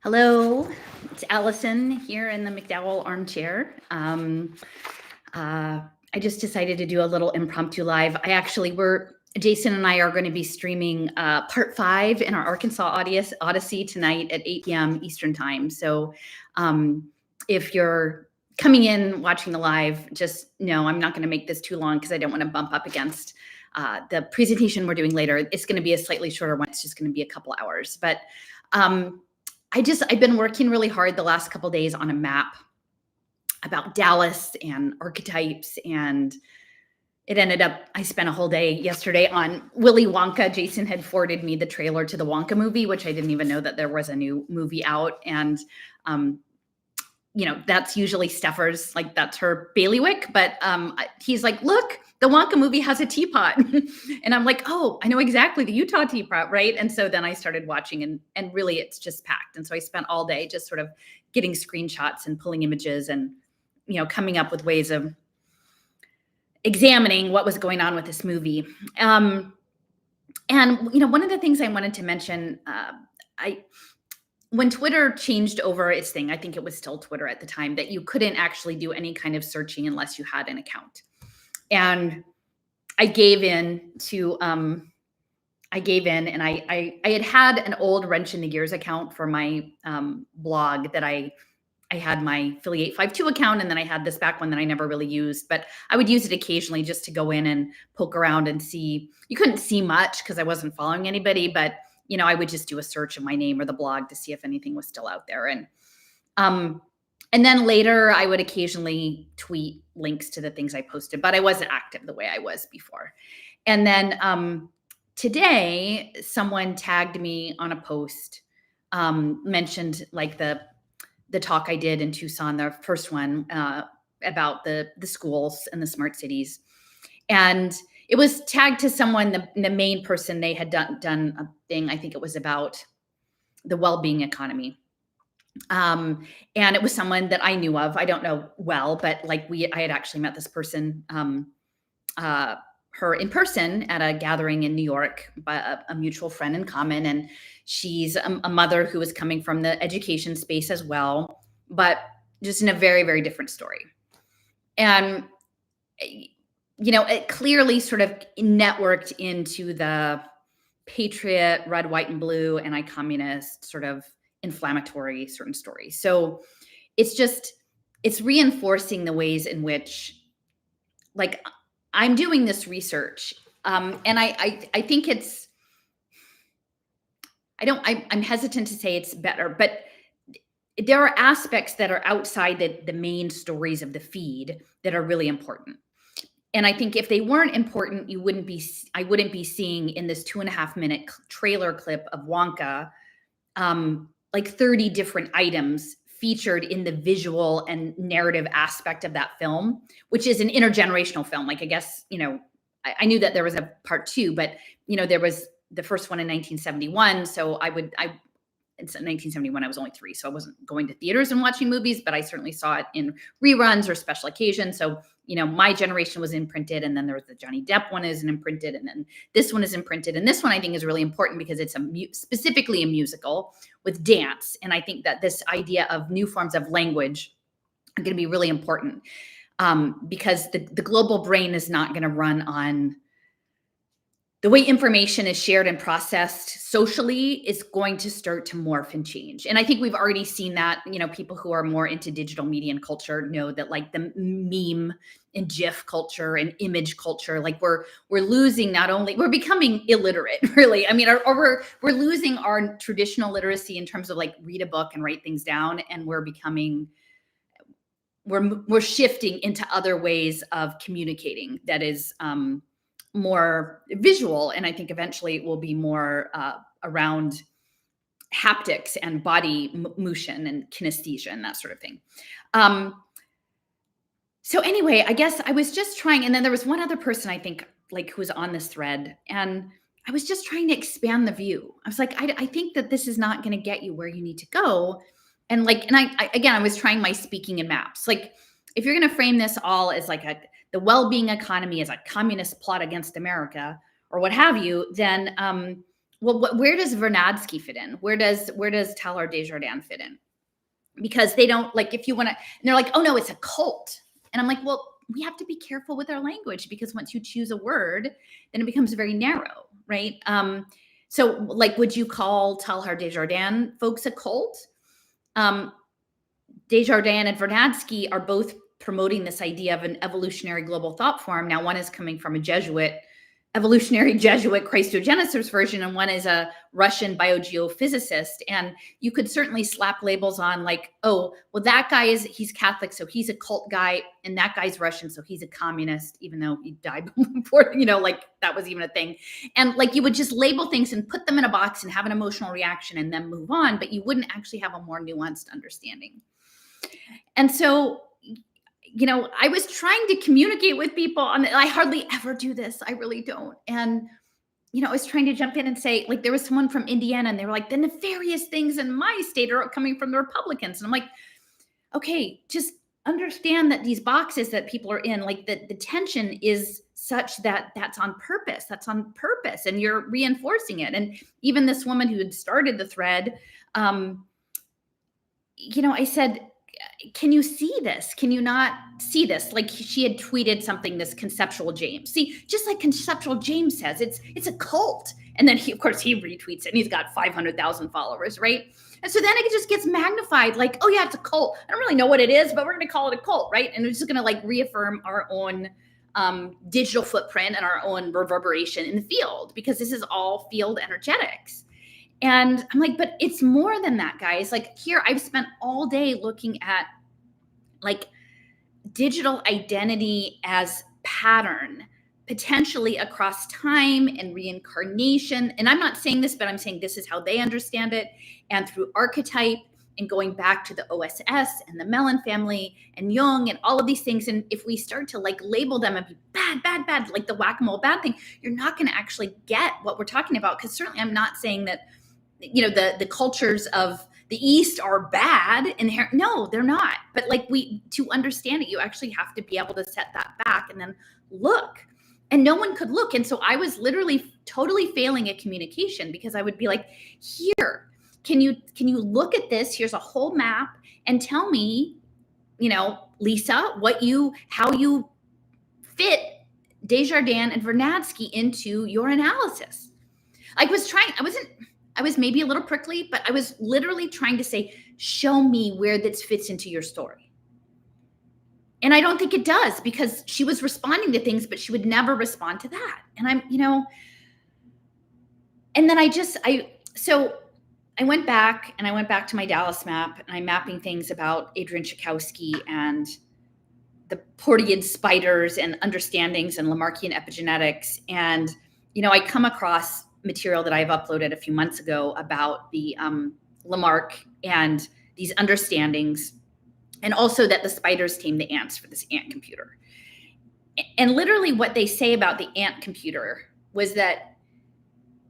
Hello, it's Allison here in the McDowell armchair. I just decided to do a little impromptu live. Jason and I are going to be streaming part 5 in our Arkansas Odyssey tonight at 8 p.m. Eastern Time. So if you're coming in watching the live, just know I'm not going to make this too long because I don't want to bump up against the presentation we're doing later. It's going to be a slightly shorter one. It's just going to be a couple hours. But I've been working really hard the last couple days on a map about Dallas and archetypes, and it ended up, I spent a whole day yesterday on Willy Wonka. Jason had forwarded me the trailer to the Wonka movie, which I didn't even know that there was a new movie out. And, that's usually Steffers, like that's her bailiwick. But he's like, look, the Wonka movie has a teapot. And I'm like, oh, I know exactly the Utah teapot, right? And so then I started watching and really it's just packed. And so I spent all day just sort of getting screenshots and pulling images and, coming up with ways of examining what was going on with this movie. And one of the things I wanted to mention, when Twitter changed over its thing, I think it was still Twitter at the time, that you couldn't actually do any kind of searching unless you had an account. And I gave in and I had an old Wrench in the Gears account for my blog that I had my Affiliate 52 account, and then I had this back one that I never really used, but I would use it occasionally just to go in and poke around and see. You couldn't see much because I wasn't following anybody, but I would just do a search of my name or the blog to see if anything was still out there. And then later I would occasionally tweet links to the things I posted, but I wasn't active the way I was before. And then today someone tagged me on a post, mentioned like the talk I did in Tucson, the first one about the schools and the smart cities. And it was tagged to someone, the main person. They had done a thing, I think it was about the well-being economy. And it was someone that I knew of. I don't know well, but I had actually met this person, her in person at a gathering in New York by a mutual friend in common. And she's a mother who is coming from the education space as well, but just in a very, very different story. And, it clearly sort of networked into the patriot, red, white, and blue, anti-communist sort of inflammatory certain stories. So it's reinforcing the ways in which, like, I'm doing this research. And I think I'm hesitant to say it's better, but there are aspects that are outside the main stories of the feed that are really important. And I think if they weren't important, I wouldn't be seeing in this 2.5-minute trailer clip of Wonka, like 30 different items featured in the visual and narrative aspect of that film, which is an intergenerational film. Like, I guess, I knew that there was a part 2, but, there was the first one in 1971. So it's 1971, I was only 3, so I wasn't going to theaters and watching movies, but I certainly saw it in reruns or special occasions. So, my generation was imprinted, and then there was the Johnny Depp one is imprinted, and then this one is imprinted. And this one I think is really important because it's specifically a musical with dance. And I think that this idea of new forms of language are going to be really important because the global brain is not going to run on the way information is shared and processed socially is going to start to morph and change. And I think we've already seen that, people who are more into digital media and culture know that, like, the meme and GIF culture and image culture, like we're losing, we're becoming illiterate, really. I mean, or we're losing our traditional literacy in terms of like read a book and write things down. And we're shifting into other ways of communicating that is, more visual. And I think eventually it will be more around haptics and body motion and kinesthesia and that sort of thing. So anyway, I guess I was just trying, and then there was one other person I think who was on this thread, and I was just trying to expand the view. I was like, I think that this is not going to get you where you need to go. And I was trying my speaking in maps. Like, if you're going to frame this all as like the well-being economy as a communist plot against America or what have you, then well, where does Vernadsky fit in? Where does Teilhard Desjardins fit in? Because they don't, like, if you want to, and they're like, oh no, it's a cult. And I'm like, well, we have to be careful with our language, because once you choose a word, then it becomes very narrow, right? So like, would you call Teilhard Desjardins folks a cult? Desjardins and Vernadsky are both promoting this idea of an evolutionary global thought form. Now, one is coming from a evolutionary Jesuit Christogenesis version, and one is a Russian biogeophysicist. And you could certainly slap labels on, like, oh, well, that guy he's Catholic, so he's a cult guy, and that guy's Russian, so he's a communist, even though he died before, like that was even a thing. And like, you would just label things and put them in a box and have an emotional reaction and then move on, but you wouldn't actually have a more nuanced understanding. And so, I was trying to communicate with people, and I hardly ever do this. I really don't. And, I was trying to jump in and say, like, there was someone from Indiana, and they were like, the nefarious things in my state are coming from the Republicans. And I'm like, okay, just understand that these boxes that people are in, like, the tension is such that that's on purpose. That's on purpose. And you're reinforcing it. And even this woman who had started the thread, I said, can you see this? Can you not see this? Like, she had tweeted something, this Conceptual James. See, just like Conceptual James says, it's a cult. And then he retweets it, and he's got 500,000 followers, right? And so then it just gets magnified, like, oh yeah, it's a cult. I don't really know what it is, but we're going to call it a cult, right? And it's just going to like reaffirm our own digital footprint and our own reverberation in the field, because this is all field energetics. And I'm like, but it's more than that, guys. Like, here, I've spent all day looking at like digital identity as pattern, potentially across time and reincarnation. And I'm not saying this, but I'm saying this is how they understand it. And through archetype, and going back to the OSS and the Mellon family and Jung and all of these things. And if we start to like label them and be bad, like the whack-a-mole bad thing, you're not going to actually get what we're talking about. Because certainly I'm not saying that, the cultures of the East are bad inherent. No, they're not. But like, to understand it, you actually have to be able to set that back and then look. And no one could look. And so I was literally totally failing at communication, because I would be like, here, can you look at this? Here's a whole map, and tell me, Lisa, how you fit Desjardins and Vernadsky into your analysis. I was maybe a little prickly, but I was literally trying to say, show me where this fits into your story. And I don't think it does, because she was responding to things, but she would never respond to that. And and then so I went back to my Dallas map, and I'm mapping things about Adrian Tchaikovsky and the Portian spiders and understandings and Lamarckian epigenetics. And, I come across material that I've uploaded a few months ago about the Lamarck and these understandings, and also that the spiders tame the ants for this ant computer. And literally what they say about the ant computer was that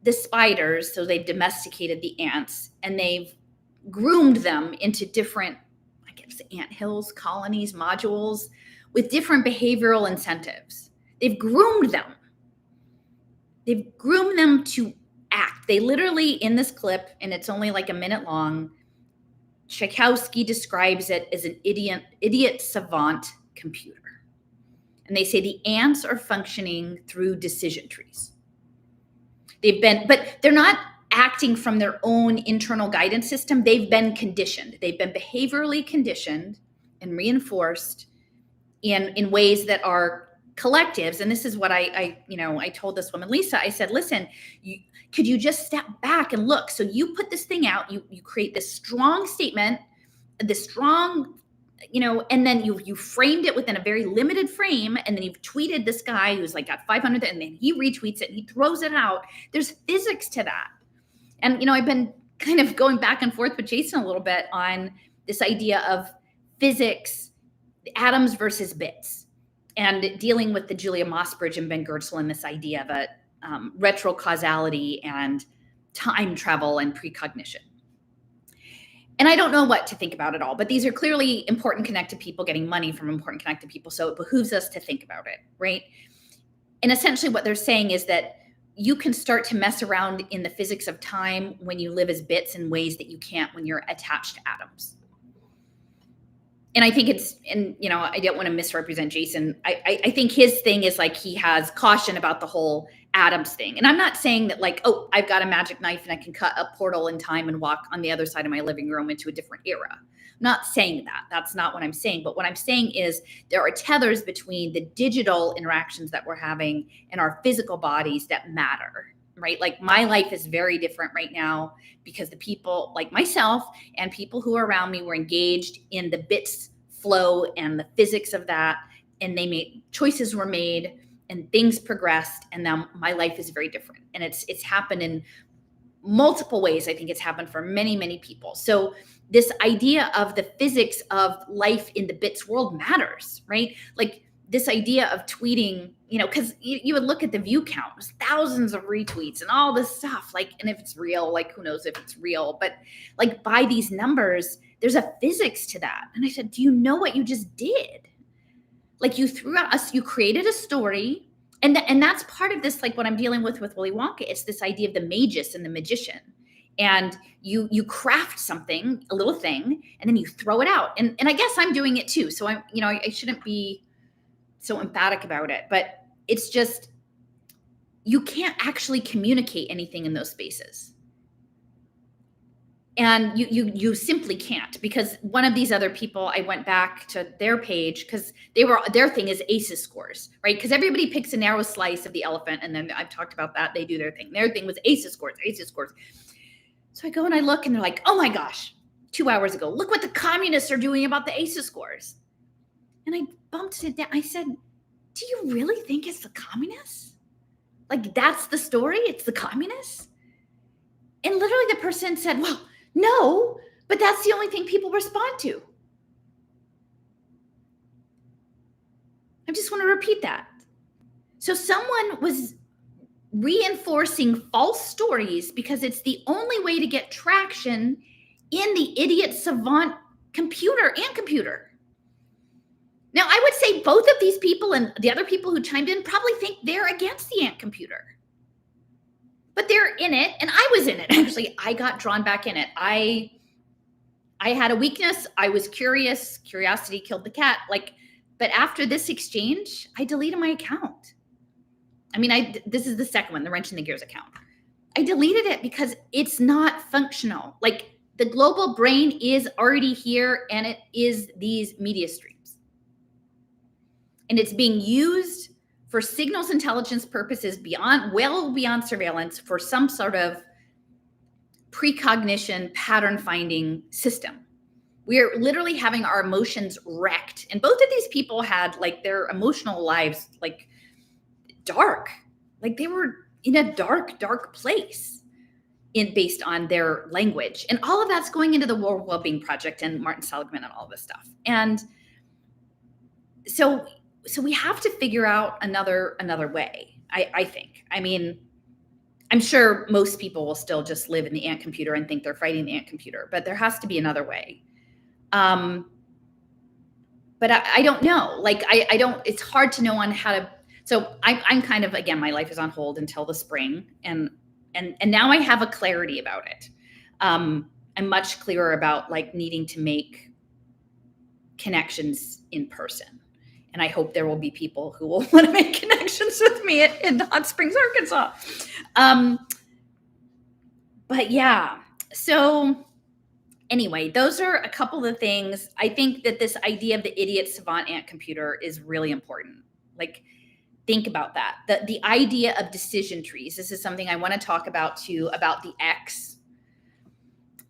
the spiders, so they've domesticated the ants, and they've groomed them into different, I guess, ant hills, colonies, modules, with different behavioral incentives. They've groomed them. They've groomed them to act. They literally, in this clip, and it's only like a minute long, Tchaikovsky describes it as an idiot savant computer. And they say the ants are functioning through decision trees. But they're not acting from their own internal guidance system. They've been conditioned. They've been behaviorally conditioned and reinforced in ways that are collectives. And this is what I told this woman, Lisa, I said, listen, could you just step back and look? So you put this thing out, you create this strong statement, this strong, and then you framed it within a very limited frame. And then you've tweeted this guy who's like got 500, and then he retweets it and he throws it out. There's physics to that. And, I've been kind of going back and forth with Jason a little bit on this idea of physics, atoms versus bits, and dealing with the Julia Mossbridge and Ben Goertzel and this idea of a retrocausality and time travel and precognition. And I don't know what to think about it all, but these are clearly important connected people getting money from important connected people. So it behooves us to think about it, right? And essentially what they're saying is that, you can start to mess around in the physics of time when you live as bits in ways that you can't when you're attached to atoms. And I think I don't want to misrepresent Jason. I think his thing is like he has caution about the whole atoms thing. And I'm not saying that like, oh, I've got a magic knife and I can cut a portal in time and walk on the other side of my living room into a different era. I'm not saying that. That's not what I'm saying. But what I'm saying is there are tethers between the digital interactions that we're having and our physical bodies that matter, right? Like my life is very different right now because the people like myself and people who are around me were engaged in the bits flow and the physics of that. And choices were made and things progressed. And now my life is very different. And it's happened in multiple ways. I think it's happened for many, many people. So this idea of the physics of life in the bits world matters, right? Like this idea of tweeting, because you would look at the view count, there's thousands of retweets and all this stuff. Like, and if it's real, like who knows if it's real, but like by these numbers, there's a physics to that. And I said, do you know what you just did? Like you created a story. And that's part of this, like what I'm dealing with Willy Wonka. It's this idea of the magus and the magician. And you craft something, a little thing, and then you throw it out. And I guess I'm doing it too. So I shouldn't be so emphatic about it, but it's just, you can't actually communicate anything in those spaces. And you simply can't, because one of these other people, I went back to their page because their thing is ACEs scores, right? Because everybody picks a narrow slice of the elephant. And then I've talked about that. They do their thing. Their thing was ACEs scores. So I go and I look and they're like, oh my gosh, 2 hours ago, look what the communists are doing about the ACEs scores. And I bumped it down. I said, do you really think it's the communists? Like that's the story? It's the communists? And literally the person said, well, no, but that's the only thing people respond to. I just want to repeat that. So someone was reinforcing false stories because it's the only way to get traction in the idiot savant computer. Now, I would say both of these people and the other people who chimed in probably think they're against the ant computer. But they're in it, and I was in it. Actually, I got drawn back in it. I had a weakness. I was curious. Curiosity killed the cat. But after this exchange, I deleted my account. I mean, this is the second one, the wrench in the gears account. I deleted it because it's not functional. Like the global brain is already here, and it is these media streams. And it's being used for signals intelligence purposes well beyond surveillance for some sort of precognition pattern finding system. We are literally having our emotions wrecked. And both of these people had like their emotional lives like dark. Like they were in a dark, dark place based on their language. And all of that's going into the World Wellbeing Project and Martin Seligman and all this stuff. And so we have to figure out another way, I think. I mean, I'm sure most people will still just live in the ant computer and think they're fighting the ant computer, but there has to be another way. But I don't know. Like, I don't, it's hard to know on how to, so I'm kind of, again, my life is on hold until the spring. And now I have a clarity about it. I'm much clearer about like needing to make connections in person. And I hope there will be people who will want to make connections with me in Hot Springs, Arkansas. But yeah, so anyway, those are a couple of the things. I think that this idea of the idiot savant ant computer is really important. Like, think about that. The idea of decision trees. This is something I want to talk about too, about the X.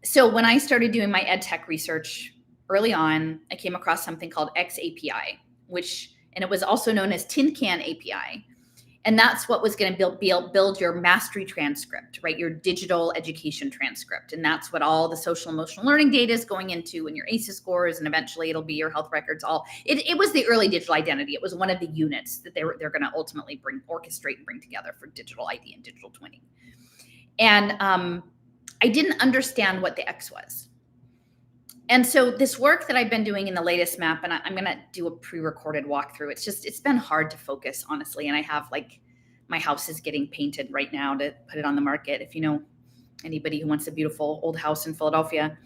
So when I started doing my edtech research early on, I came across something called X API, and it was also known as Tin Can API. And that's what was going to build your mastery transcript, right? Your digital education transcript. And that's what all the social emotional learning data is going into, and your ACEs scores, and eventually it'll be your health records. It was the early digital identity. It was one of the units that they're going to ultimately orchestrate and bring together for digital ID and digital twinning. And I didn't understand what the X was. And so this work that I've been doing in the latest map, and I'm going to do a pre-recorded walkthrough. It's been hard to focus, honestly. And I have like my house is getting painted right now to put it on the market. If you know anybody who wants a beautiful old house in Philadelphia,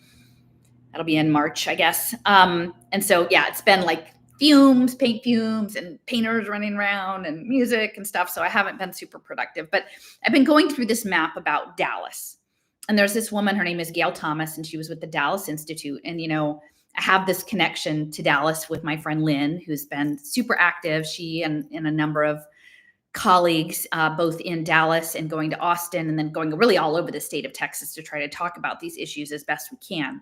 that'll be in March, I guess. And so, yeah, it's been like fumes, paint fumes, and painters running around and music and stuff. So I haven't been super productive, but I've been going through this map about Dallas. And there's this woman, her name is Gail Thomas, and she was with the Dallas Institute. And, I have this connection to Dallas with my friend Lynn, who's been super active. She and a number of colleagues, both in Dallas and going to Austin, and then going really all over the state of Texas to try to talk about these issues as best we can.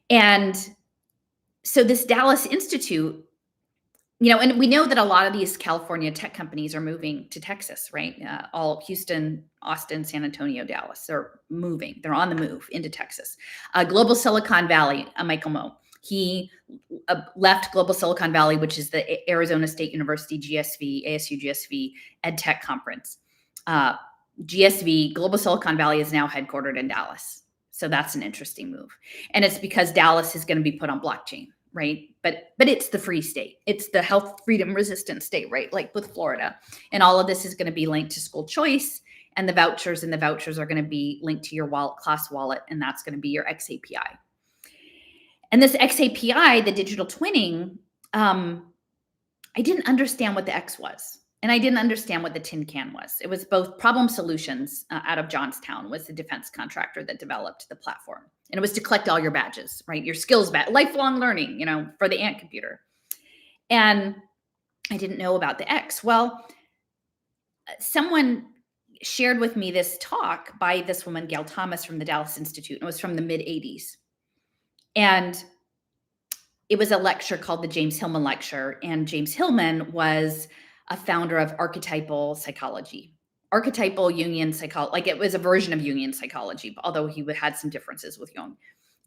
And so this Dallas Institute, and we know that a lot of these California tech companies are moving to Texas, right? All Houston, Austin, San Antonio, Dallas, they're moving. They're on the move into Texas. Global Silicon Valley, Michael Moe, he left Global Silicon Valley, which is the Arizona State University GSV, ASU GSV EdTech conference. GSV, Global Silicon Valley, is now headquartered in Dallas. So that's an interesting move. And it's because Dallas is going to be put on blockchain, right? But it's the free state. It's the health freedom resistant state, right? Like with Florida. And all of this is going to be linked to school choice and the vouchers are going to be linked to your class wallet. And that's going to be your XAPI. And this XAPI, the digital twinning, I didn't understand what the X was. And I didn't understand what the tin can was. It was both Problem Solutions out of Johnstown was the defense contractor that developed the platform. And it was to collect all your badges, right? Your skills badge, lifelong learning, for the Ant computer. And I didn't know about the X. Well, someone shared with me this talk by this woman, Gail Thomas, from the Dallas Institute. And it was from the mid-'80s. And it was a lecture called the James Hillman Lecture. And James Hillman was a founder of archetypal psychology, archetypal Jungian psychology. Like, it was a version of Jungian psychology, although he had some differences with Jung,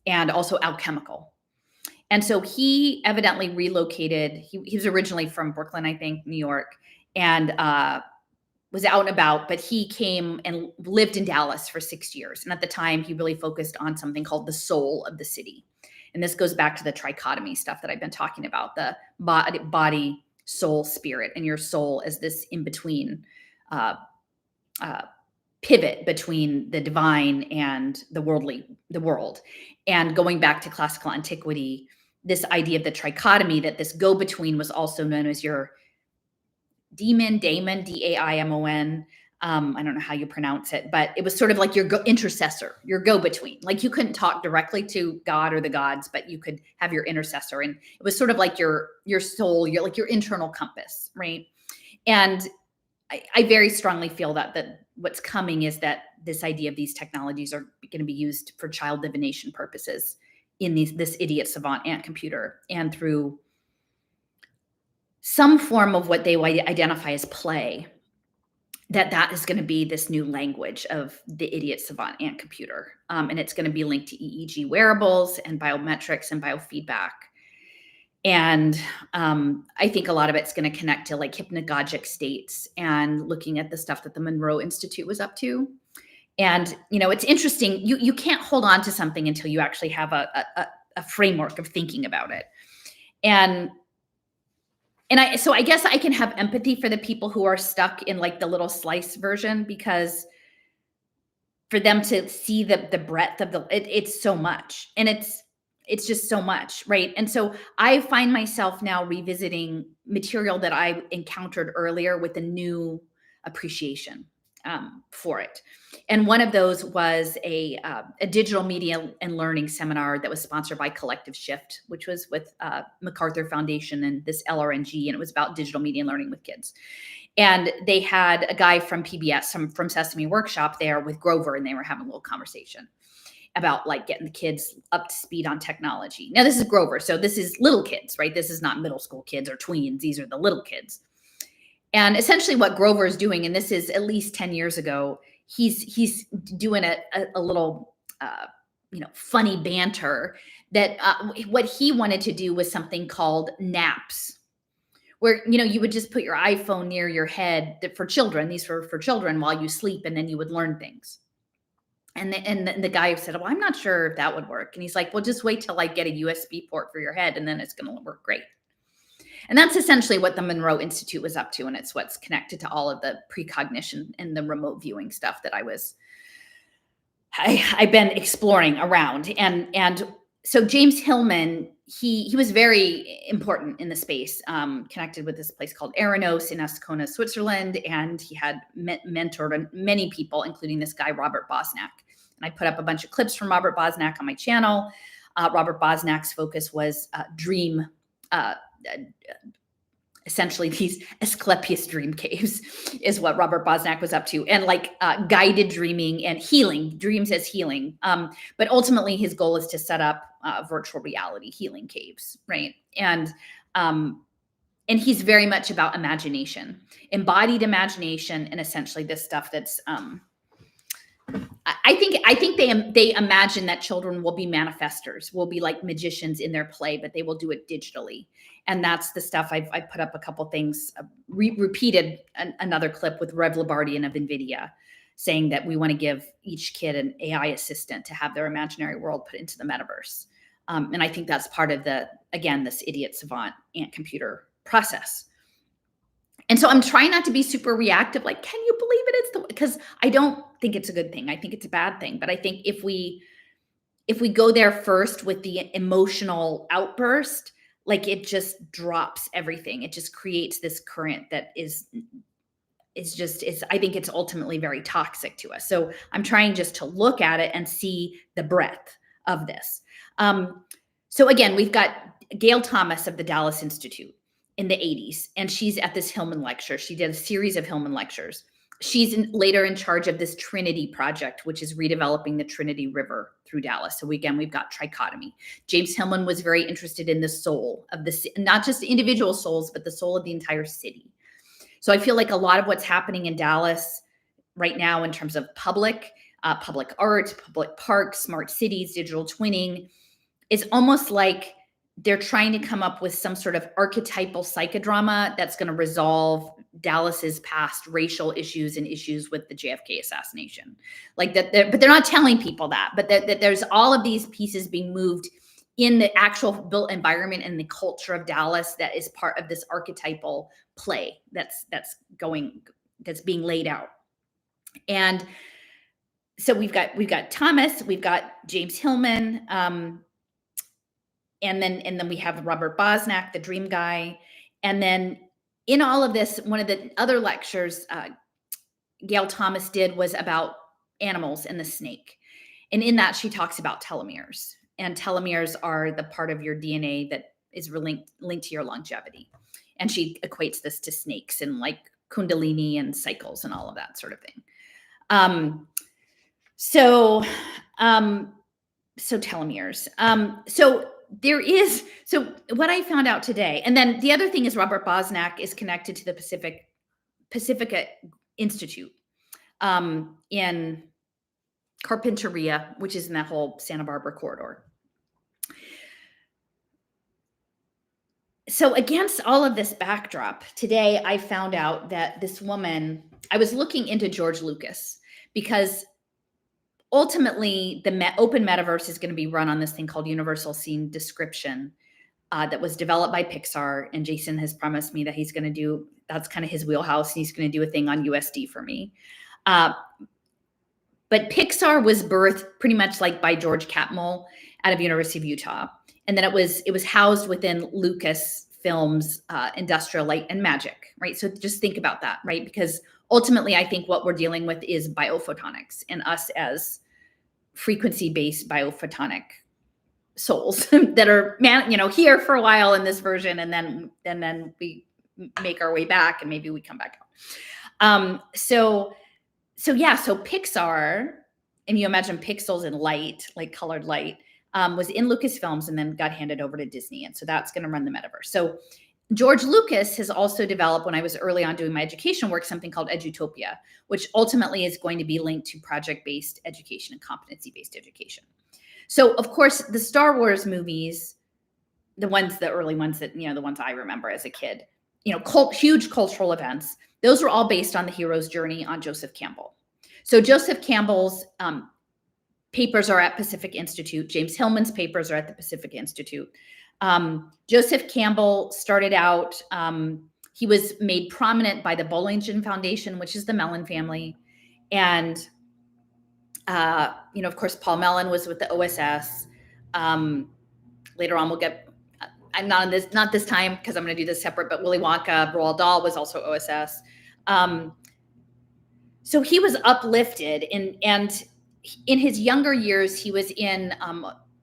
and also alchemical. And so he evidently relocated. He was originally from Brooklyn, I think, New York, and was out and about, but he came and lived in Dallas for 6 years. And at the time, he really focused on something called the soul of the city. And this goes back to the trichotomy stuff that I've been talking about, the body, soul, spirit, and your soul as this in-between pivot between the divine and the world. And going back to classical antiquity, this idea of the trichotomy, that this go-between was also known as your daimon, D-A-I-M-O-N. I don't know how you pronounce it, but it was sort of like your intercessor, your go-between. Like, you couldn't talk directly to God or the gods, but you could have your intercessor. And it was sort of like your soul, your internal compass, right? And I very strongly feel that what's coming is that this idea of these technologies are going to be used for child divination purposes in this idiot savant ant computer, and through some form of what they identify as play, that is going to be this new language of the idiot savant ant computer. And it's going to be linked to EEG wearables and biometrics and biofeedback. And I think a lot of it's going to connect to like hypnagogic states and looking at the stuff that the Monroe Institute was up to. And, it's interesting. You can't hold on to something until you actually have a framework of thinking about it. So I guess I can have empathy for the people who are stuck in like the little slice version, because for them to see the breadth of it's so much, and it's just so much, right? And so I find myself now revisiting material that I encountered earlier with a new appreciation for it. And one of those was a digital media and learning seminar that was sponsored by Collective Shift, which was with MacArthur Foundation and this LRNG, and it was about digital media and learning with kids. And they had a guy from PBS, from Sesame Workshop there with Grover, and they were having a little conversation about like getting the kids up to speed on technology. Now, this is Grover, so this is little kids, right? This is not middle school kids or tweens. These are the little kids. And essentially what Grover is doing, and this is at least 10 years ago, he's doing a little, funny banter that what he wanted to do was something called naps, where, you would just put your iPhone near your head for children. These were for children while you sleep, and then you would learn things. And the guy said, well, I'm not sure if that would work. And he's like, well, just wait till I get a USB port for your head, and then it's going to work great. And that's essentially what the Monroe Institute was up to. And it's what's connected to all of the precognition and the remote viewing stuff that I've been exploring around. And so James Hillman, he was very important in the space, connected with this place called Aranos in Ascona, Switzerland. And he had mentored many people, including this guy, Robert Bosnak. And I put up a bunch of clips from Robert Bosnak on my channel. Robert Bosnak's focus was dream, essentially these Asclepius dream caves is what Robert Bosnak was up to, and like guided dreaming and healing, dreams as healing. But ultimately his goal is to set up virtual reality healing caves, right? And he's very much about imagination, embodied imagination, and essentially this stuff that's I think they imagine that children will be manifestors, will be like magicians in their play, but they will do it digitally. And that's the stuff I put up a couple things, repeated another clip with Rev Labardian of NVIDIA saying that we want to give each kid an AI assistant to have their imaginary world put into the metaverse. And I think that's part of this idiot savant ant computer process. And so I'm trying not to be super reactive, like, can you believe it? Because I don't think it's a good thing. I think it's a bad thing. But I think if we go there first with the emotional outburst, like it just drops everything. It just creates this current that is I think it's ultimately very toxic to us. So I'm trying just to look at it and see the breadth of this. So again, we've got Gail Thomas of the Dallas Institute in the 80s, and she's at this Hillman lecture. She did a series of Hillman lectures. She's later in charge of this Trinity project, which is redeveloping the Trinity River through Dallas. So again, we've got trichotomy. James Hillman was very interested in the soul of the, not just individual souls, but the soul of the entire city. So I feel like a lot of what's happening in Dallas right now in terms of public art, public parks, smart cities, digital twinning, is almost like they're trying to come up with some sort of archetypal psychodrama that's going to resolve Dallas's past racial issues and issues with the JFK assassination. Like that, but they're not telling people that, but that there's all of these pieces being moved in the actual built environment and the culture of Dallas that is part of this archetypal play that's being laid out. And so we've got Thomas, we've got James Hillman, and then we have Robert Bosnak, the dream guy. And then in all of this, one of the other lectures Gail Thomas did was about animals and the snake. And in that, she talks about telomeres. And telomeres are the part of your DNA that is linked to your longevity. And she equates this to snakes and like kundalini and cycles and all of that sort of thing. So telomeres. So what I found out today, and then the other thing is Robert Bosnak is connected to the Pacifica Institute in Carpinteria, which is in that whole Santa Barbara corridor. So against all of this backdrop, today I found out that this woman, I was looking into George Lucas, because ultimately the open metaverse is going to be run on this thing called Universal Scene Description that was developed by Pixar. And Jason has promised me that he's going to do, that's kind of his wheelhouse. And he's going to do a thing on USD for me. But Pixar was birthed pretty much like by George Catmull out of University of Utah. And then it was housed within Lucas Films, Industrial Light and Magic, right? So just think about that, right? Because ultimately, I think what we're dealing with is biophotonics and us as frequency-based biophotonic souls that are, here for a while in this version, and then we make our way back, and maybe we come back out. So Pixar, and you imagine pixels and light, like colored light, was in Lucasfilms and then got handed over to Disney. And so that's going to run the metaverse. So George Lucas has also developed, when I was early on doing my education work, something called Edutopia, which ultimately is going to be linked to project-based education and competency-based education. So of course, the Star Wars movies, the early ones that, the ones I remember as a kid, huge cultural events, those were all based on the hero's journey on Joseph Campbell. So Joseph Campbell's papers are at Pacific Institute. James Hillman's papers are at the Pacific Institute. Joseph Campbell started out, he was made prominent by the Bollingen Foundation, which is the Mellon family. And, of course, Paul Mellon was with the OSS. Later on, we'll get, I'm not this time because I'm going to do this separate, but Willy Wonka, Roald Dahl was also OSS. So he was uplifted, and in his younger years, he was in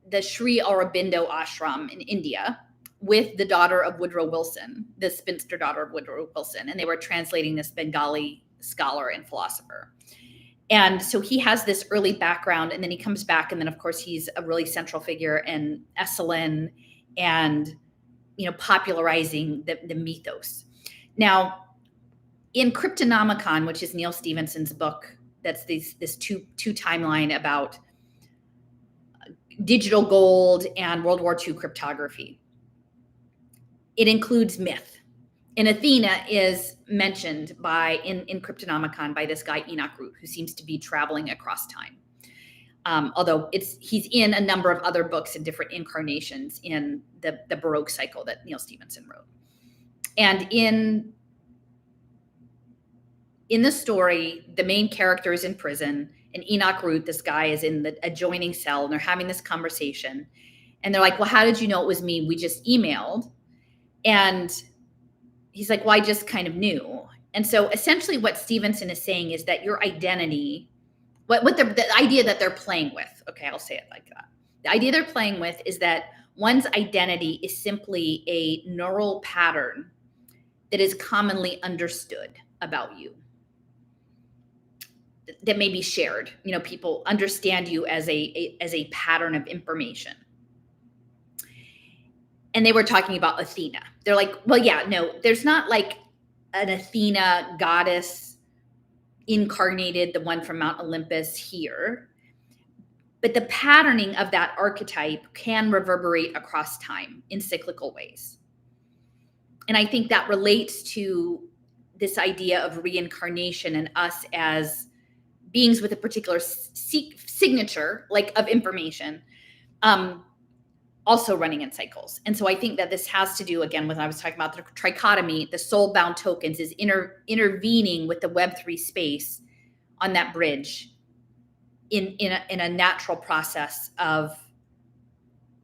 the Sri Aurobindo ashram in India with the daughter of Woodrow Wilson, the spinster daughter of Woodrow Wilson, and they were translating this Bengali scholar and philosopher. And so he has this early background, and then he comes back, and then of course he's a really central figure in Esalen and popularizing the mythos. Now, in Cryptonomicon, which is Neil Stephenson's book, that's this two timeline about digital gold and World War II cryptography. It includes myth. And Athena is mentioned in Cryptonomicon by this guy Enoch Root, who seems to be traveling across time. Although he's in a number of other books in different incarnations in the Baroque cycle that Neil Stephenson wrote. And in the story, the main character is in prison, and Enoch Root, this guy, is in the adjoining cell, and they're having this conversation. And they're like, well, how did you know it was me? We just emailed. And he's like, well, I just kind of knew. And so essentially what Stevenson is saying is that your identity, the idea that they're playing with, okay, I'll say it like that. The idea they're playing with is that one's identity is simply a neural pattern that is commonly understood about you, that may be shared. People understand you as a pattern of information. And they were talking about Athena. They're like, well, yeah, no, there's not like an Athena goddess incarnated, the one from Mount Olympus here. But the patterning of that archetype can reverberate across time in cyclical ways. And I think that relates to this idea of reincarnation and us as beings with a particular signature, like of information, also running in cycles. And so I think that this has to do, again, when I was talking about the trichotomy, the soul-bound tokens is intervening with the Web3 space on that bridge in a natural process of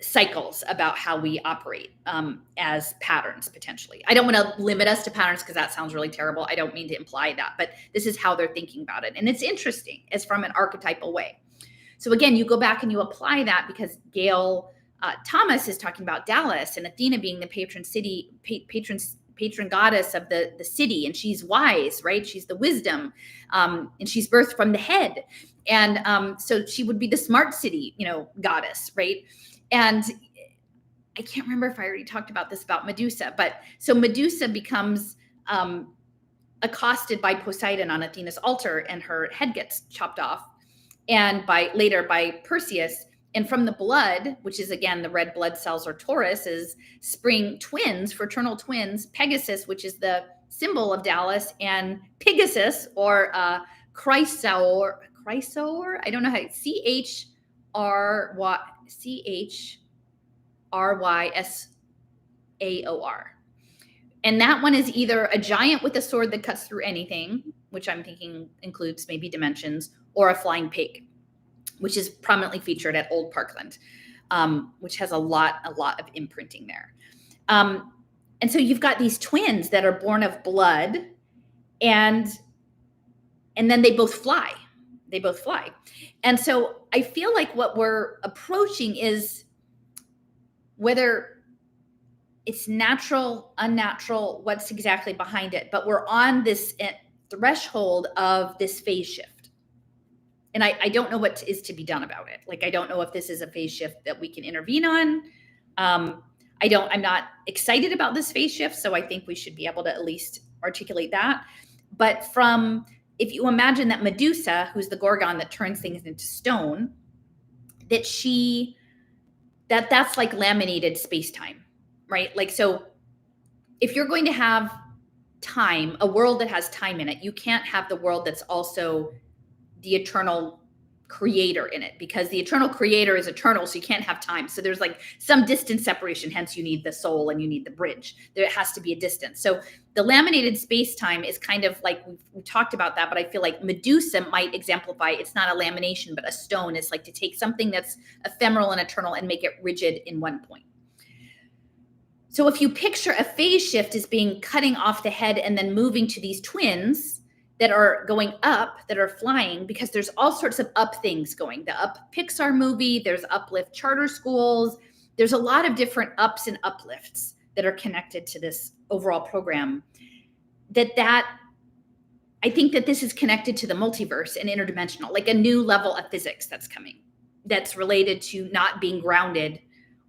cycles about how we operate as patterns, potentially. I don't want to limit us to patterns because that sounds really terrible. I don't mean to imply that, but this is how they're thinking about it. And it's interesting. It's from an archetypal way. So again, you go back and you apply that because Gail Thomas is talking about Dallas and Athena being the patron goddess of the city, and she's wise, right? She's the wisdom, and she's birthed from the head, and so she would be the smart city, goddess, right? And I can't remember if I already talked about this about Medusa, but so Medusa becomes accosted by Poseidon on Athena's altar, and her head gets chopped off, and later by Perseus. And from the blood, which is, again, the red blood cells or Taurus, is spring twins, fraternal twins, Pegasus, which is the symbol of Dallas, and Pegasus, or Chrysaor, I don't know how, Chryssaor. And that one is either a giant with a sword that cuts through anything, which I'm thinking includes maybe dimensions, or a flying pig, which is prominently featured at Old Parkland, which has a lot of imprinting there. And so you've got these twins that are born of blood, and then they both fly. And so I feel like what we're approaching is whether it's natural, unnatural, what's exactly behind it, but we're on this threshold of this phase shift. And I don't know what is to be done about it. Like, I don't know if this is a phase shift that we can intervene on. I'm not excited about this phase shift, so I think we should be able to at least articulate that. But if you imagine that Medusa, who's the Gorgon that turns things into stone, that's like laminated space-time, right? Like, so if you're going to have time, a world that has time in it, you can't have the world that's also the eternal creator in it, because the eternal creator is eternal, so you can't have time. So there's like some distance separation, hence you need the soul and you need the bridge. There has to be a distance. So the laminated space-time is kind of like, we talked about that, but I feel like Medusa might exemplify, it's not a lamination, but a stone. It's like to take something that's ephemeral and eternal and make it rigid in one point. So if you picture a phase shift as being cutting off the head and then moving to these twins that are going up, that are flying, because there's all sorts of up things going. The Up Pixar movie, there's Uplift charter schools. There's a lot of different ups and uplifts that are connected to this overall program. I think that this is connected to the multiverse and interdimensional, like a new level of physics that's coming, that's related to not being grounded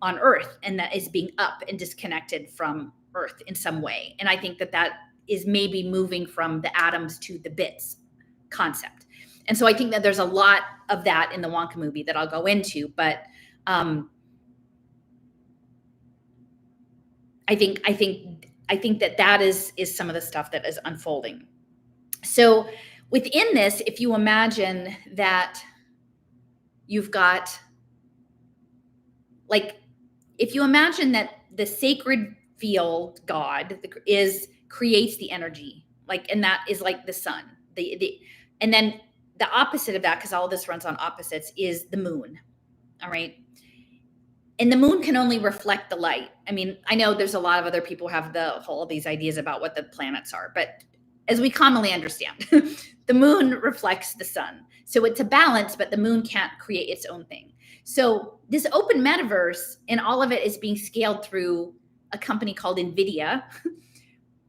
on Earth, and that is being up and disconnected from Earth in some way. And I think that that is maybe moving from the atoms to the bits concept. And so I think that there's a lot of that in the Wonka movie that I'll go into, but I think that is some of the stuff that is unfolding. So within this, if you imagine that you've got, like, if you imagine that the sacred field, God, creates the energy, like, and that is like the sun, and then the opposite of that, because all of this runs on opposites, is the moon. All right. And the moon can only reflect the light. I mean, I know there's a lot of other people who have all these ideas about what the planets are, but as we commonly understand, the moon reflects the sun. So it's a balance, but the moon can't create its own thing. So this open metaverse, and all of it is being scaled through a company called NVIDIA,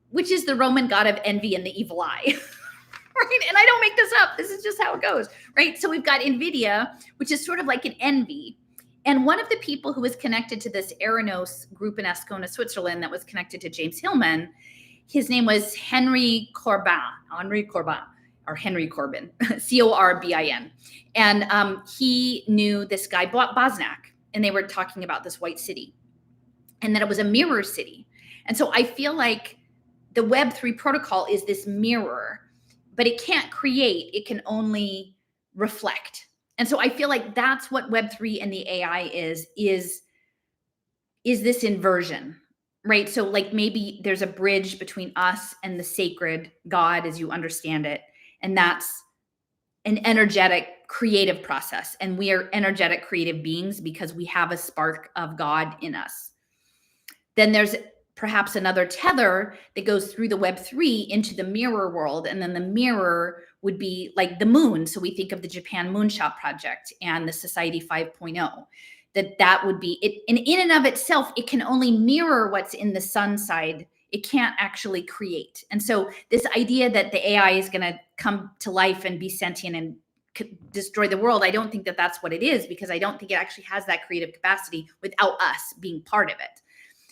which is the Roman god of envy and the evil eye. Right? And I don't make this up. This is just how it goes, right? So we've got NVIDIA, which is sort of like an envy. And one of the people who was connected to this Eranos group in Ascona, Switzerland, that was connected to James Hillman, his name was Henry Corbin, Corbin, and he knew this guy Bosnak, and they were talking about this white city, and that it was a mirror city. And so I feel like the Web3 protocol is this mirror, but it can't create, it can only reflect. And so I feel like that's what Web3 and the AI is this inversion, right? So like maybe there's a bridge between us and the sacred God as you understand it. And that's an energetic creative process. And we are energetic creative beings because we have a spark of God in us. Then there's perhaps another tether that goes through the Web3 into the mirror world. And then the mirror would be like the moon. So we think of the Japan Moonshot Project and the Society 5.0, that would be it. And in and of itself, it can only mirror what's in the sun side. It can't actually create. And so this idea that the AI is going to come to life and be sentient and destroy the world, I don't think that that's what it is, because I don't think it actually has that creative capacity without us being part of it.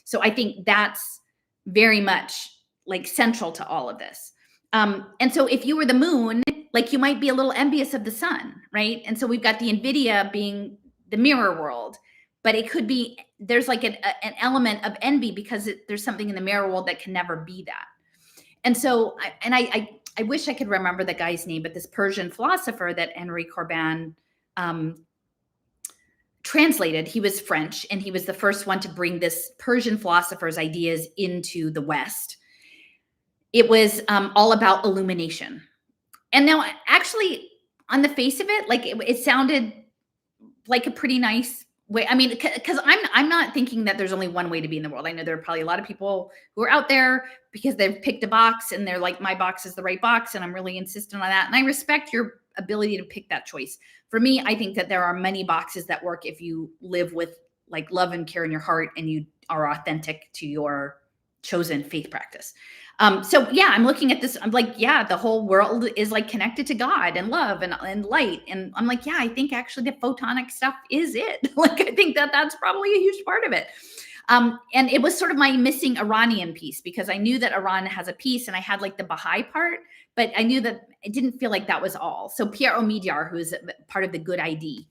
So I think that's very much like central to all of this. And so if you were the moon, like you might be a little envious of the sun, right? And so we've got the NVIDIA being the mirror world, but it could be, there's like an element of envy because there's something in the mirror world that can never be that. And so, I wish I could remember the guy's name, but this Persian philosopher that Henry Corbin translated, he was French, and he was the first one to bring this Persian philosopher's ideas into the West. It was all about illumination. And now actually on the face of it, like it sounded like a pretty nice way. I mean, because I'm not thinking that there's only one way to be in the world. I know there are probably a lot of people who are out there because they've picked a box and they're like, my box is the right box, and I'm really insistent on that. And I respect your ability to pick that choice. For me, I think that there are many boxes that work if you live with like love and care in your heart and you are authentic to your chosen faith practice. So yeah, I'm looking at this. I'm like, yeah, the whole world is like connected to God and love and light. And I'm like, yeah, I think actually the photonic stuff is it. Like, I think that that's probably a huge part of it. And it was sort of my missing Iranian piece, because I knew that Iran has a piece and I had like the Baha'i part, but I knew that it didn't feel like that was all. So Pierre Omidyar, who is part of the Good ID,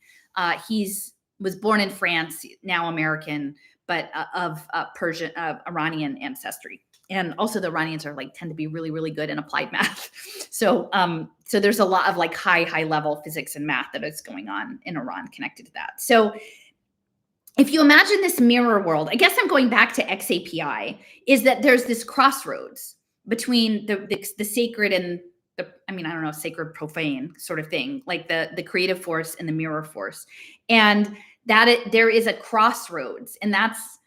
was born in France, now American, but of Iranian ancestry. And also the Iranians are like tend to be really, really good in applied math. So so there's a lot of like high level physics and math that is going on in Iran connected to that. So if you imagine this mirror world, I guess I'm going back to XAPI, is that there's this crossroads between the sacred and the, I mean, I don't know, sacred profane sort of thing, like the creative force and the mirror force. And that there is a crossroads, and that's,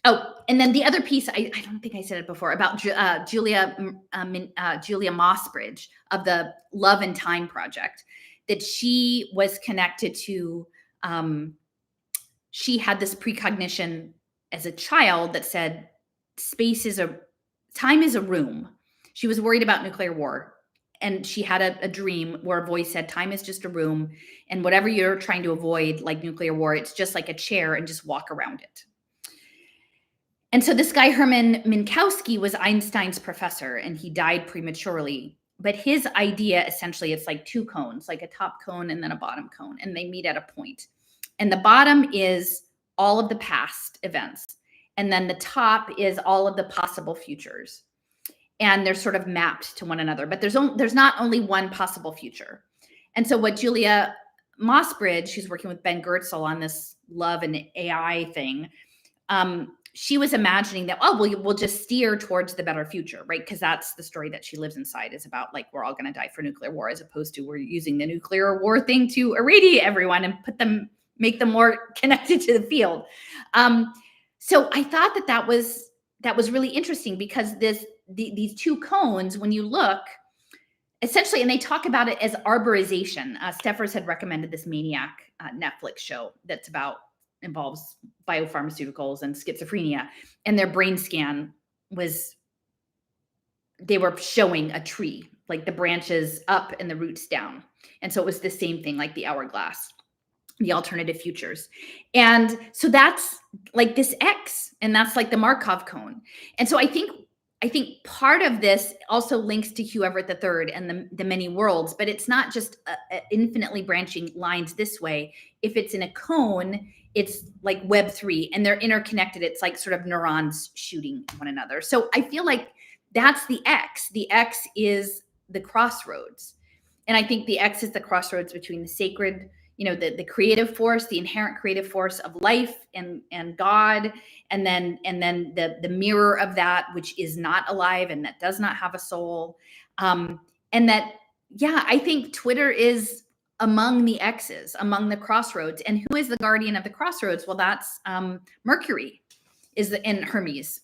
oh, and then the other piece, I don't think I said it before, about Julia Mossbridge of the Love and Time Project, that she was connected to, she had this precognition as a child that said time is a room. She was worried about nuclear war. And she had a dream where a voice said, time is just a room. And whatever you're trying to avoid, like nuclear war, it's just like a chair, and just walk around it. And so this guy, Herman Minkowski, was Einstein's professor, and he died prematurely. But his idea, essentially, it's like two cones, like a top cone and then a bottom cone, and they meet at a point. And the bottom is all of the past events. And then the top is all of the possible futures. And they're sort of mapped to one another. But there's not only one possible future. And so what Julia Mossbridge, she's working with Ben Goertzel on this love and AI thing, she was imagining that, oh, we'll just steer towards the better future, right? Because that's the story that she lives inside, is about like, we're all going to die for nuclear war, as opposed to we're using the nuclear war thing to irradiate everyone and make them more connected to the field. So I thought that was really interesting, because these two cones, when you look, essentially, and they talk about it as arborization. Steffers had recommended this Maniac Netflix show that's involves biopharmaceuticals and schizophrenia, and their brain scan they were showing a tree, like the branches up and the roots down. And so it was the same thing, like the hourglass, the alternative futures. And so that's like this X, and that's like the Markov cone. And so I think part of this also links to Hugh Everett III and the many worlds, but it's not just infinitely branching lines this way. If it's in a cone, it's like Web3, and they're interconnected. It's like sort of neurons shooting one another. So I feel like that's the X. The X is the crossroads. And I think the X is the crossroads between the sacred, the creative force, the inherent creative force of life and God, and then the mirror of that, which is not alive and that does not have a soul. And that, yeah, I think Twitter is among the X's, among the crossroads. And who is the guardian of the crossroads? Well, that's Mercury in Hermes,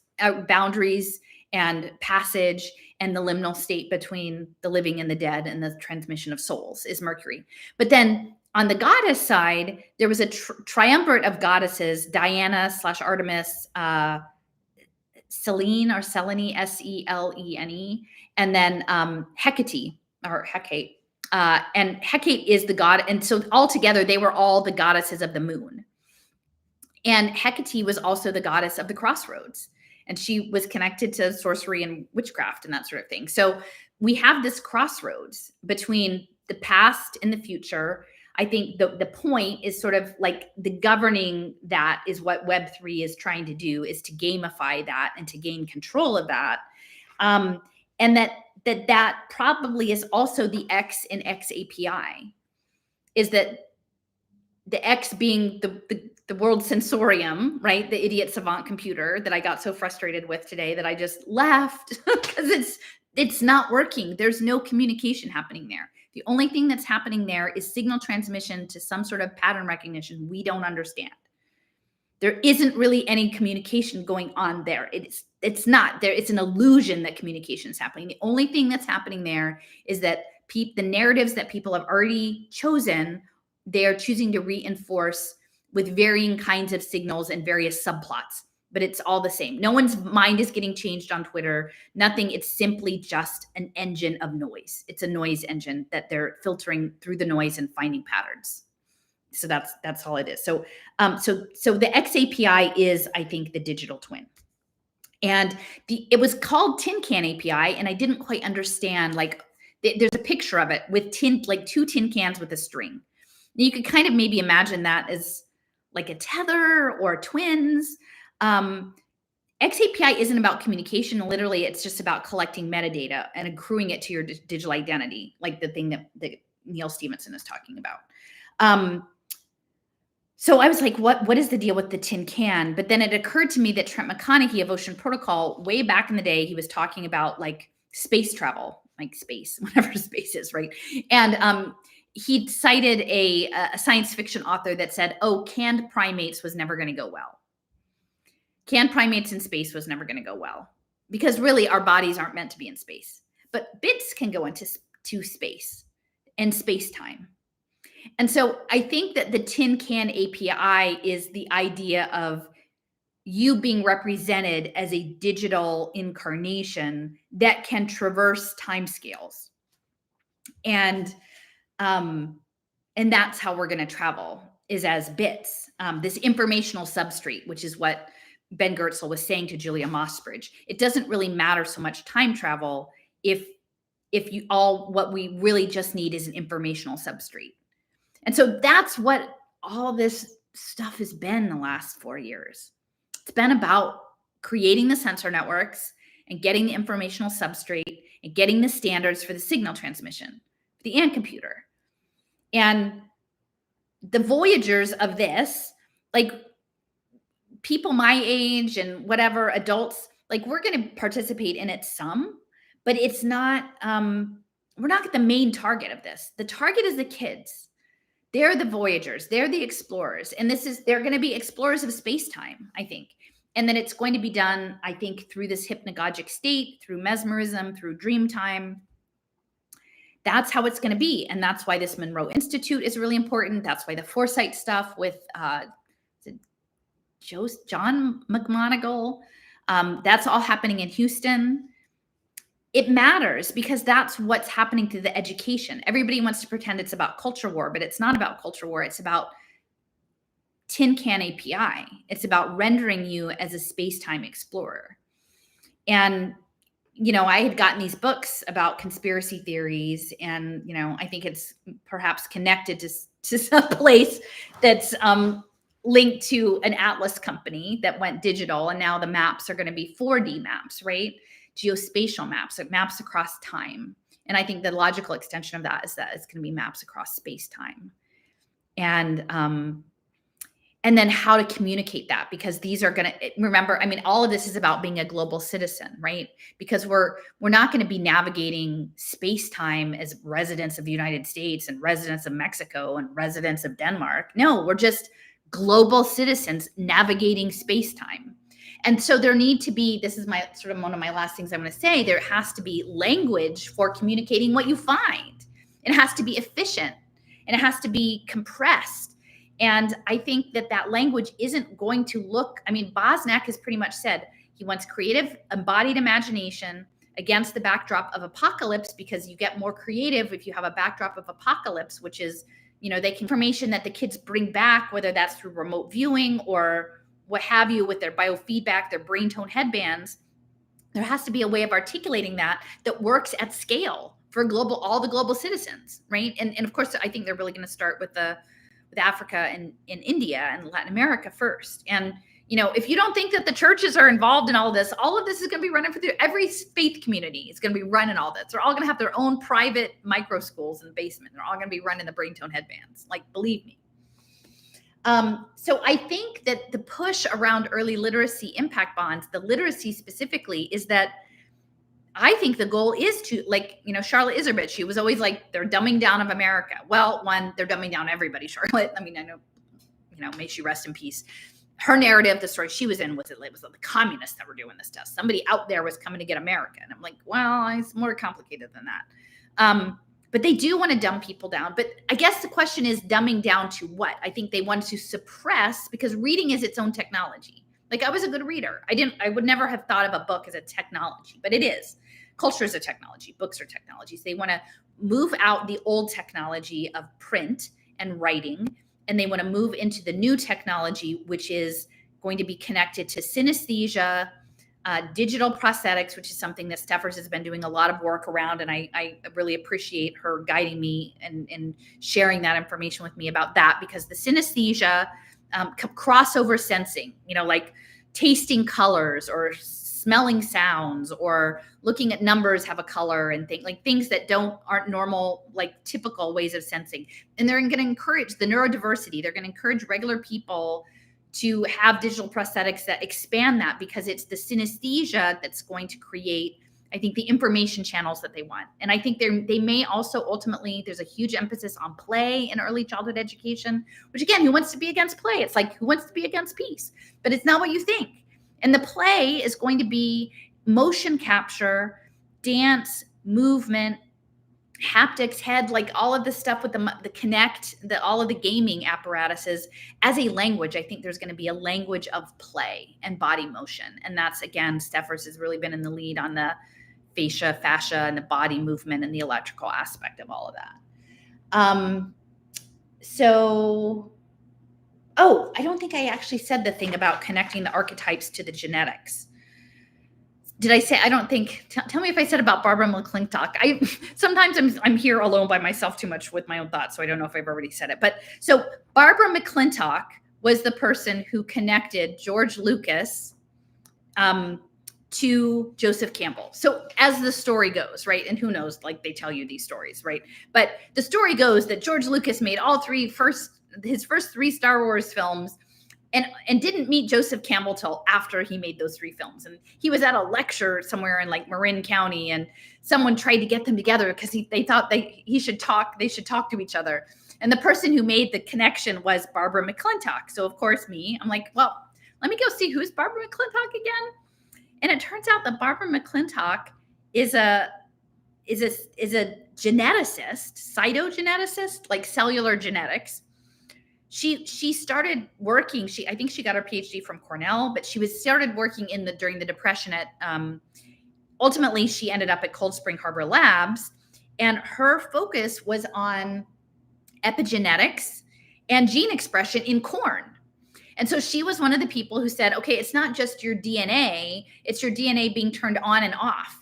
boundaries and passage, and the liminal state between the living and the dead, and the transmission of souls is Mercury. But then on the goddess side, there was a triumvirate of goddesses: Diana / Artemis, Selene, Selene, and then Hecate, or Hecate. And Hecate is the god. And so altogether, they were all the goddesses of the moon. And Hecate was also the goddess of the crossroads. And she was connected to sorcery and witchcraft and that sort of thing. So we have this crossroads between the past and the future. I think the point is sort of like the governing that is what Web3 is trying to do, is to gamify that and to gain control of that. And that probably is also the X in XAPI, is that the X being the world sensorium, right? The idiot Savant computer that I got so frustrated with today that I just left because it's not working. There's no communication happening there. The only thing that's happening there is signal transmission to some sort of pattern recognition we don't understand. There isn't really any communication going on there. It's not there. It's an illusion that communication is happening. The only thing that's happening there is that the narratives that people have already chosen, they are choosing to reinforce with varying kinds of signals and various subplots, but it's all the same. No one's mind is getting changed on Twitter. Nothing. It's simply just an engine of noise. It's a noise engine that they're filtering through the noise and finding patterns. So that's all it is. So the XAPI is, I think, the digital twin. And it was called Tin Can API, and I didn't quite understand, like, there's a picture of it with two tin cans with a string. And you could kind of maybe imagine that as like a tether or twins. And XAPI isn't about communication. Literally, it's just about collecting metadata and accruing it to your digital identity, like the thing that Neil Stephenson is talking about. So I was like, what is the deal with the tin can? But then it occurred to me that Trent McConaughey of Ocean Protocol, way back in the day, he was talking about like space travel, like space, whatever space is, right? And he cited a science fiction author that said, oh, canned primates was never going to go well. Canned primates in space was never going to go well, because really our bodies aren't meant to be in space. But bits can go into space and space-time. And so I think that the tin can API is the idea of you being represented as a digital incarnation that can traverse timescales. And that's how we're going to travel, is as bits, this informational substrate, which is what Ben Goertzel was saying to Julia Mossbridge. It doesn't really matter so much time travel if what we really just need is an informational substrate. And so that's what all this stuff has been the last 4 years. It's been about creating the sensor networks and getting the informational substrate and getting the standards for the signal transmission for the AND computer. And the voyagers of this, like people my age and whatever, adults, like we're going to participate in it some, but it's not, we're not the main target of this. The target is the kids. They're the voyagers. They're the explorers. And they're going to be explorers of space-time, I think. And then it's going to be done, I think, through this hypnagogic state, through mesmerism, through dream time. That's how it's going to be. And that's why this Monroe Institute is really important. That's why the Foresight stuff with John McMoneagle, that's all happening in Houston. It matters because that's what's happening to the education. Everybody wants to pretend it's about culture war, but it's not about culture war. It's about tin can API. It's about rendering you as a space-time explorer. And, I had gotten these books about conspiracy theories, and, I think it's perhaps connected to some place that's linked to an atlas company that went digital. And now the maps are going to be 4D maps, right? Geospatial maps, like maps across time. And I think the logical extension of that is that it's going to be maps across space-time. And then how to communicate that, because these are going to, remember, I mean, all of this is about being a global citizen, right? Because we're not going to be navigating space-time as residents of the United States and residents of Mexico and residents of Denmark. No, we're just global citizens navigating space-time. And so there need to be, this is my sort of one of my last things I'm going to say, there has to be language for communicating what you find. It has to be efficient and it has to be compressed. And I think that language isn't going to look, I mean, Bosnak has pretty much said he wants creative, embodied imagination against the backdrop of apocalypse, because you get more creative if you have a backdrop of apocalypse, which is, information that the kids bring back, whether that's through remote viewing or what have you, with their biofeedback, their brain tone headbands. There has to be a way of articulating that works at scale for all the global citizens, right? And of course, I think they're really going to start with Africa and in India and Latin America first. And if you don't think that the churches are involved in all of this is going to be running every faith community is going to be running all this. They're all going to have their own private micro schools in the basement. They're all going to be running the brain tone headbands. Like, believe me. So I think that the push around early literacy impact bonds, the literacy specifically, is that I think the goal is to, Charlotte Iserbyt, she was always like, they're dumbing down of America. Well, one, they're dumbing down everybody, Charlotte. I mean, I know, may she rest in peace. Her narrative, the story she was in, was the communists that were doing this stuff. Somebody out there was coming to get America. And I'm like, well, it's more complicated than that. But they do want to dumb people down. But I guess the question is dumbing down to what? I think they want to suppress, because reading is its own technology. Like, I was a good reader. I would never have thought of a book as a technology, but it is. Culture is a technology. Books are technologies. They want to move out the old technology of print and writing, and they want to move into the new technology, which is going to be connected to synesthesia, digital prosthetics, which is something that Steffers has been doing a lot of work around. And I really appreciate her guiding me and sharing that information with me about that, because the synesthesia, crossover sensing, like tasting colors or smelling sounds or looking at numbers have a color and things that aren't normal, like typical ways of sensing. And they're going to encourage the neurodiversity. They're going to encourage regular people to have digital prosthetics that expand that, because it's the synesthesia that's going to create, I think, the information channels that they want. And I think they may also ultimately, there's a huge emphasis on play in early childhood education, which again, who wants to be against play? It's like, who wants to be against peace? But it's not what you think. And the play is going to be motion capture, dance, movement, haptics, head, like all of the stuff with the Connect, all of the gaming apparatuses as a language. I think there's going to be a language of play and body motion. And that's, again, Steffers has really been in the lead on the fascia, and the body movement and the electrical aspect of all of that. I don't think I actually said the thing about connecting the archetypes to the genetics. Did I say? I don't think. Tell me if I said about Barbara McClintock. Sometimes I'm here alone by myself too much with my own thoughts, so I don't know if I've already said it. But so Barbara McClintock was the person who connected George Lucas to Joseph Campbell. So as the story goes, right, and who knows, like they tell you these stories, right? But the story goes that George Lucas made his first 3 Star Wars films, and didn't meet Joseph Campbell till after he made those 3 films. And he was at a lecture somewhere in like Marin County, and someone tried to get them together because they thought they should talk to each other. And the person who made the connection was Barbara McClintock. So of course I'm like, well, let me go see who's Barbara McClintock again. And it turns out that Barbara McClintock is a geneticist, cytogeneticist, like cellular genetics. She started working. I think she got her PhD from Cornell, but she started working during the Depression at. Ultimately, she ended up at Cold Spring Harbor Labs, and her focus was on epigenetics and gene expression in corn. And so she was one of the people who said, okay, it's not just your DNA, it's your DNA being turned on and off.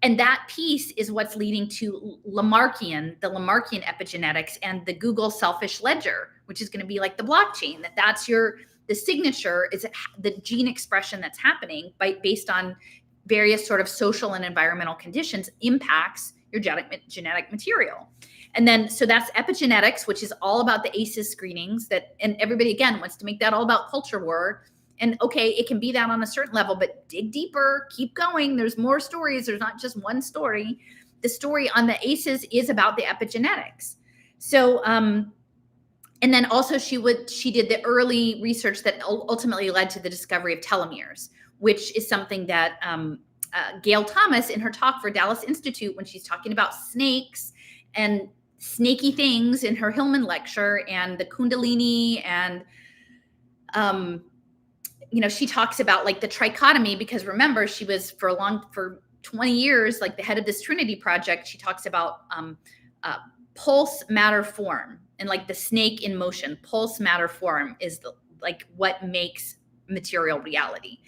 And that piece is what's leading to the Lamarckian epigenetics and the Google selfish ledger, which is going to be like the blockchain, that's the signature is the gene expression that's happening based on various sort of social and environmental conditions impacts your genetic material. And then, so that's epigenetics, which is all about the ACEs screenings and everybody, again, wants to make that all about culture war. And okay, it can be that on a certain level, but dig deeper, keep going. There's more stories. There's not just one story. The story on the ACEs is about the epigenetics. So, and then also she did the early research that ultimately led to the discovery of telomeres, which is something that Gail Thomas in her talk for Dallas Institute, when she's talking about snakes and snaky things in her Hillman lecture and the Kundalini and, she talks about like the trichotomy, because remember, she was for 20 years, like the head of this Trinity project. She talks about pulse, matter, form, and like the snake in motion. Pulse, matter, form is what makes material reality.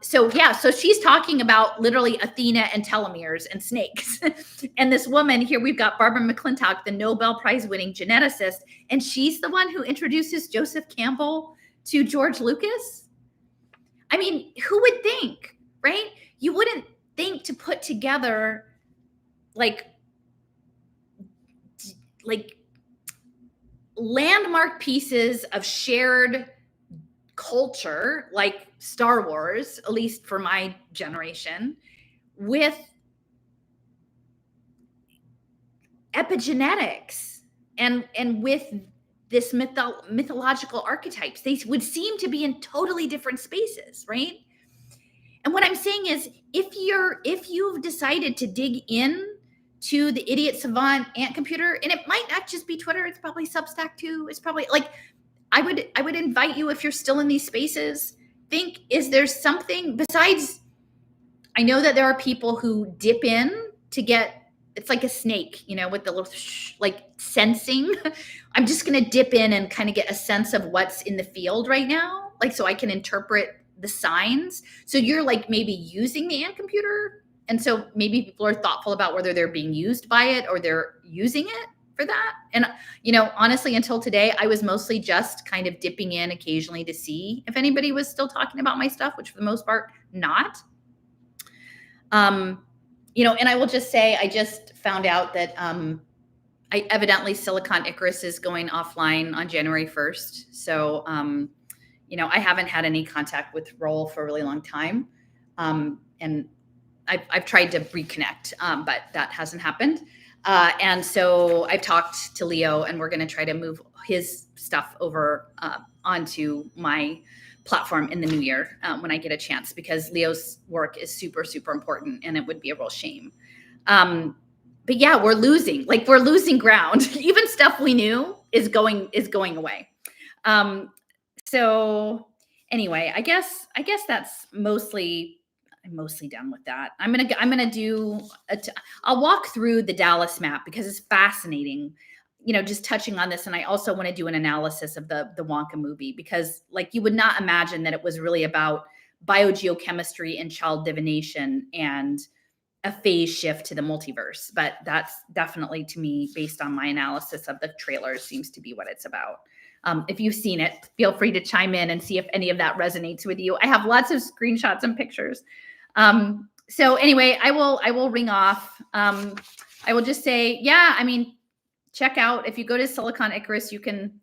So she's talking about literally Athena and telomeres and snakes. And this woman here, we've got Barbara McClintock, the Nobel Prize winning geneticist, and she's the one who introduces Joseph Campbell to George Lucas. I mean, who would think, right? You wouldn't think to put together like landmark pieces of shared culture, like Star Wars, at least for my generation, with epigenetics and with this mythological archetypes. They would seem to be in totally different spaces, right? And what I'm saying is, if you've decided to dig in to the idiot savant ant computer, and it might not just be Twitter, it's probably Substack too. It's probably like, I would invite you, if you're still in these spaces, think, is there something besides, I know that there are people who dip in to get, it's like a snake, with the little like sensing. I'm just going to dip in and kind of get a sense of what's in the field right now. Like, so I can interpret the signs. So you're like maybe using the ant computer. And so maybe people are thoughtful about whether they're being used by it or they're using it for that. And, honestly, until today, I was mostly just kind of dipping in occasionally to see if anybody was still talking about my stuff, which for the most part, not. And I will just say, I just found out that evidently Silicon Icarus is going offline on January 1st. So, I haven't had any contact with Roll for a really long time. And I've tried to reconnect, but that hasn't happened. And so I've talked to Leo, and we're going to try to move his stuff over onto my platform in the new year when I get a chance, because Leo's work is super, super important, and it would be a real shame. But yeah, we're losing ground. Even stuff we knew is going away. So anyway, I guess that's I'm mostly done with that. I'm gonna do I'll walk through the Dallas map because it's fascinating, just touching on this. And I also want to do an analysis of the Wonka movie, because you would not imagine that it was really about biogeochemistry and child divination and a phase shift to the multiverse. But that's definitely, to me, based on my analysis of the trailers, seems to be what it's about. If you've seen it, feel free to chime in and see if any of that resonates with you. I have lots of screenshots and pictures. So anyway, I will ring off. I will just say, check out, if you go to Silicon Icarus, you can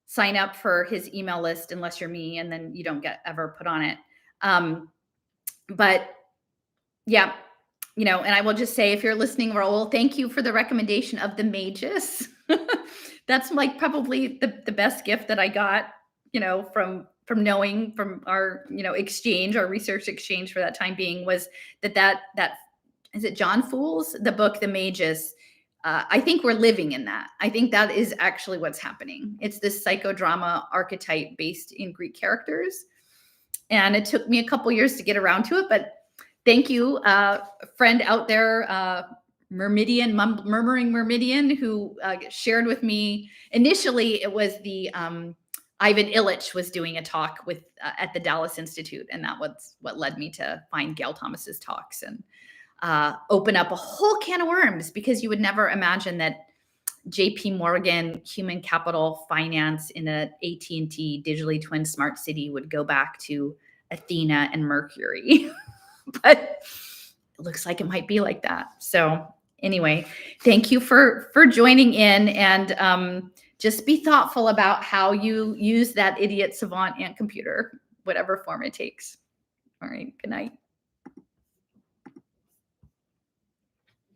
sign up for his email list, unless you're me, and then you don't get ever put on it. But yeah, and I will just say, if you're listening, Raoul, thank you for the recommendation of the Magus. That's probably the best gift that I got, from knowing, from our, exchange, our research exchange for that time being, was that is it John Foole's, the book, The Magus. I think we're living in that. I think that is actually what's happening. It's this psychodrama archetype based in Greek characters. And it took me a couple years to get around to it, but thank you, friend out there, Murmurian, who shared with me. Initially, it was the Ivan Illich was doing a talk with at the Dallas Institute, and that was what led me to find Gail Thomas's talks and open up a whole can of worms, because you would never imagine that JP Morgan human capital finance in a AT&T digitally twin smart city would go back to Athena and Mercury. But it looks like it might be like that. So anyway, thank you for joining in, and just be thoughtful about how you use that idiot savant ant computer, whatever form it takes. All right, good night.